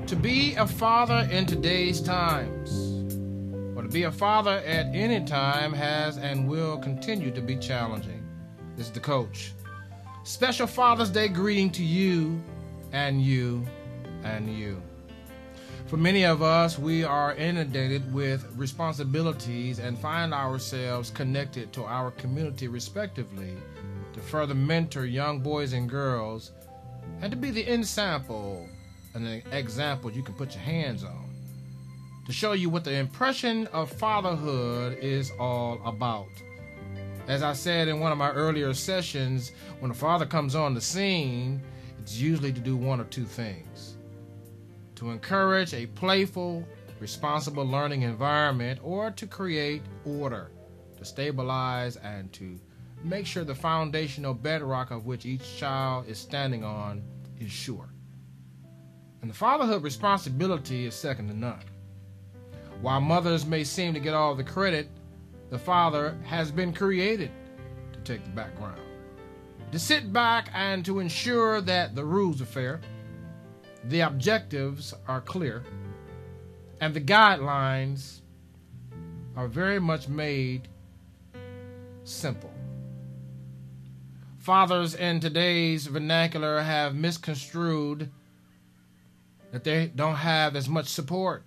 To be a father in today's times, or to be a father at any time, has and will continue to be challenging. This is the coach. Special Father's Day greeting to you and you and you. For many of us, we are inundated with responsibilities and find ourselves connected to our community respectively to further mentor young boys and girls and to be the ensample, an example you can put your hands on, to show you what the impression of fatherhood is all about. As I said in one of my earlier sessions, when a father comes on the scene, it's usually to do one or two things. To encourage a playful, responsible learning environment, or to create order, to stabilize and to make sure the foundational bedrock of which each child is standing on is sure. And the fatherhood responsibility is second to none. While mothers may seem to get all the credit, the father has been created to take the background, to sit back and to ensure that the rules are fair, the objectives are clear, and the guidelines are very much made simple. Fathers in today's vernacular have misconstrued that they don't have as much support.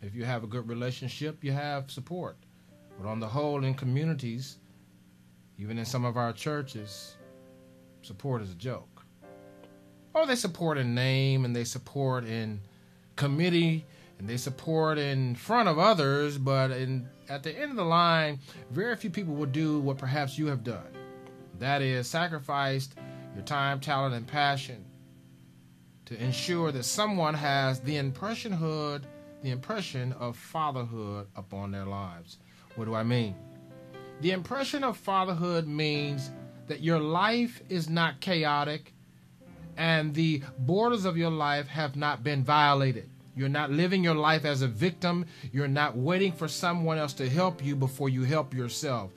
If you have a good relationship, you have support. But on the whole, in communities, even in some of our churches, support is a joke. Oh, they support in name, and they support in committee, and they support in front of others, but at the end of the line, very few people will do what perhaps you have done. That is, sacrificed your time, talent, and passion to ensure that someone has the impression of fatherhood upon their lives. What do I mean? The impression of fatherhood means that your life is not chaotic and the borders of your life have not been violated. You're not living your life as a victim. You're not waiting for someone else to help you before you help yourself.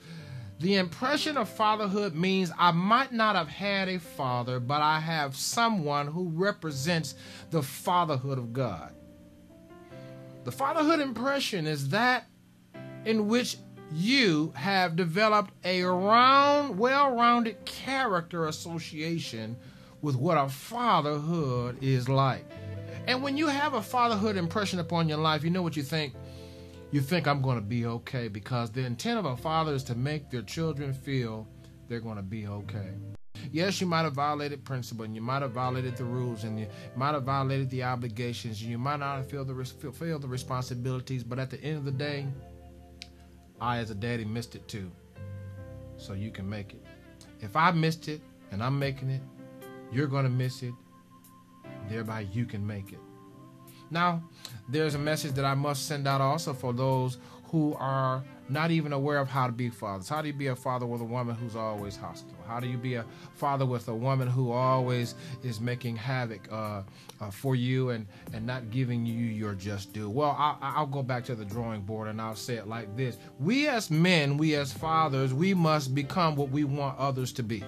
The impression of fatherhood means I might not have had a father, but I have someone who represents the fatherhood of God. The fatherhood impression is that in which you have developed a well-rounded character association with what a fatherhood is like. And when you have a fatherhood impression upon your life, you know what you think? You think I'm going to be okay, because the intent of a father is to make their children feel they're going to be okay. Yes, you might have violated principle, and you might have violated the rules, and you might have violated the obligations, and you might not have feel the responsibilities, but at the end of the day, I as a daddy missed it too, so you can make it. If I missed it and I'm making it, you're going to miss it, thereby you can make it. Now, there's a message that I must send out also for those who are not even aware of how to be fathers. How do you be a father with a woman who's always hostile? How do you be a father with a woman who always is making havoc for you and not giving you your just due? Well, I'll go back to the drawing board and I'll say it like this. We as men, we as fathers, we must become what we want others to be.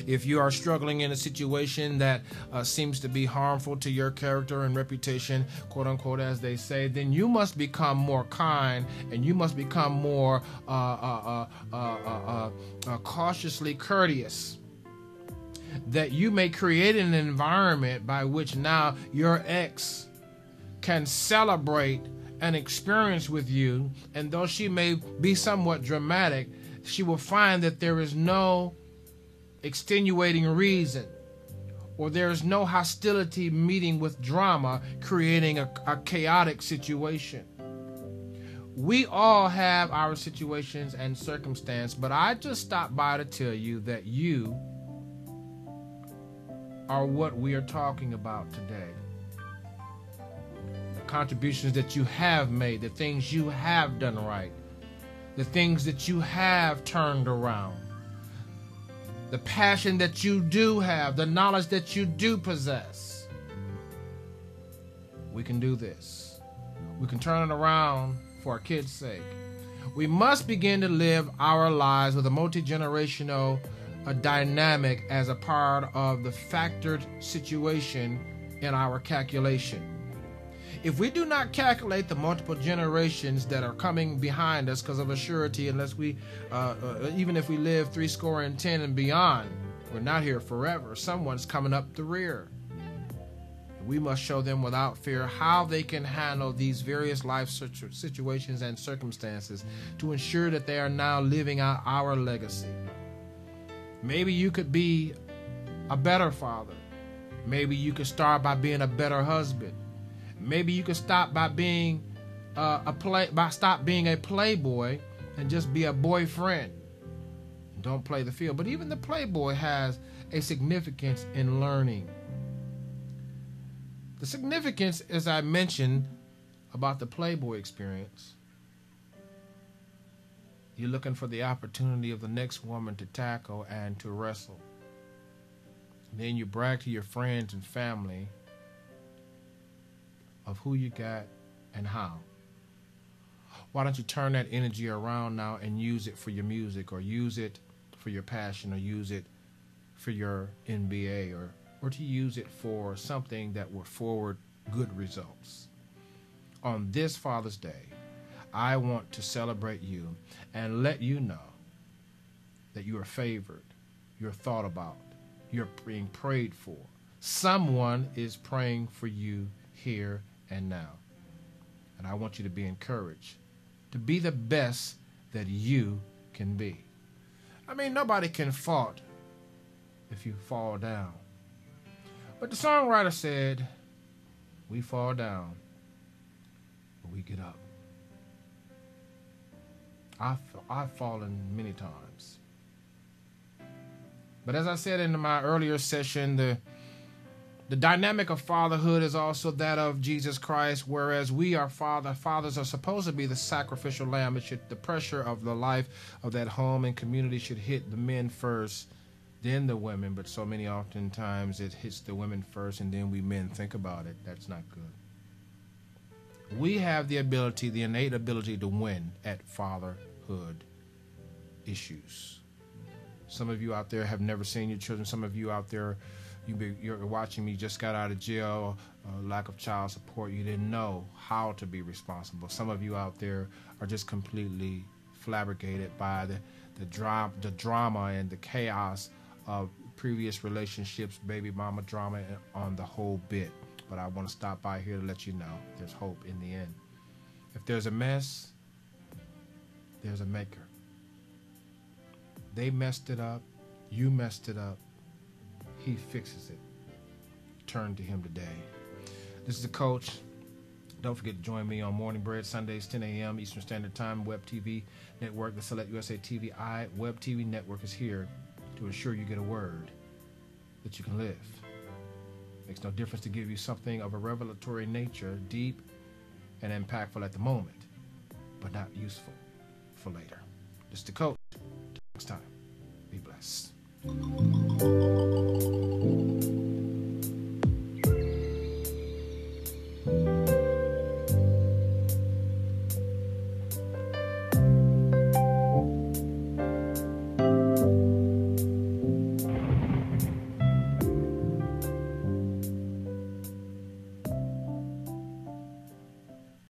If you are struggling in a situation that seems to be harmful to your character and reputation, quote unquote, as they say, then you must become more kind and you must become more cautiously courteous, that you may create an environment by which now your ex can celebrate an experience with you, and though she may be somewhat dramatic, she will find that there is no extenuating reason, or there is no hostility meeting with drama, creating a chaotic situation. We all have our situations and circumstance, but I just stopped by to tell you that you are what we are talking about today. The contributions that you have made, the things you have done right, the things that you have turned around, the passion that you do have, the knowledge that you do possess. We can do this. We can turn it around for our kids' sake. We must begin to live our lives with a multi-generational dynamic as a part of the factored situation in our calculation. If we do not calculate the multiple generations that are coming behind us, because of a surety, unless we, even if we live 70 and beyond, we're not here forever. Someone's coming up the rear. We must show them without fear how they can handle these various life situations and circumstances to ensure that they are now living out our legacy. Maybe you could be a better father. Maybe you could start by being a better husband. Maybe you could stop by being stop being a playboy and just be a boyfriend. Don't play the field. But even the playboy has a significance in learning. The significance, as I mentioned, about the playboy experience, you're looking for the opportunity of the next woman to tackle and to wrestle. Then you brag to your friends and family of who you got and how. Why don't you turn that energy around now and use it for your music, or use it for your passion, or use it for your NBA, or to use it for something that will forward good results. On this Father's Day, I want to celebrate you and let you know that you are favored, you're thought about, you're being prayed for. Someone is praying for you here and now. And I want you to be encouraged to be the best that you can be. I mean, nobody can fault if you fall down. But the songwriter said, we fall down, but we get up. I've fallen many times. But as I said in my earlier session, the dynamic of fatherhood is also that of Jesus Christ, whereas we are fathers are supposed to be the sacrificial lamb. The pressure of the life of that home and community should hit the men first, then the women, but so many oftentimes it hits the women first and then we men think about it. That's not good. We have the ability, the innate ability to win at fatherhood issues. Some of you out there have never seen your children. Some of you out there, you're watching me, just got out of jail, lack of child support. You didn't know how to be responsible. Some of you out there are just completely flabbergated by the drama and the chaos of previous relationships, baby mama drama, and on the whole bit. But I want to stop by here to let you know there's hope in the end. If there's a mess, there's a maker. They messed it up. You messed it up. He fixes it. Turn to him today. This is the coach. Don't forget to join me on Morning Bread, Sundays, 10 a.m. Eastern Standard Time, Web TV Network, the Salette USA TV Web TV Network is here to ensure you get a word that you can live. Makes no difference to give you something of a revelatory nature, deep and impactful at the moment, but not useful for later. This is the coach.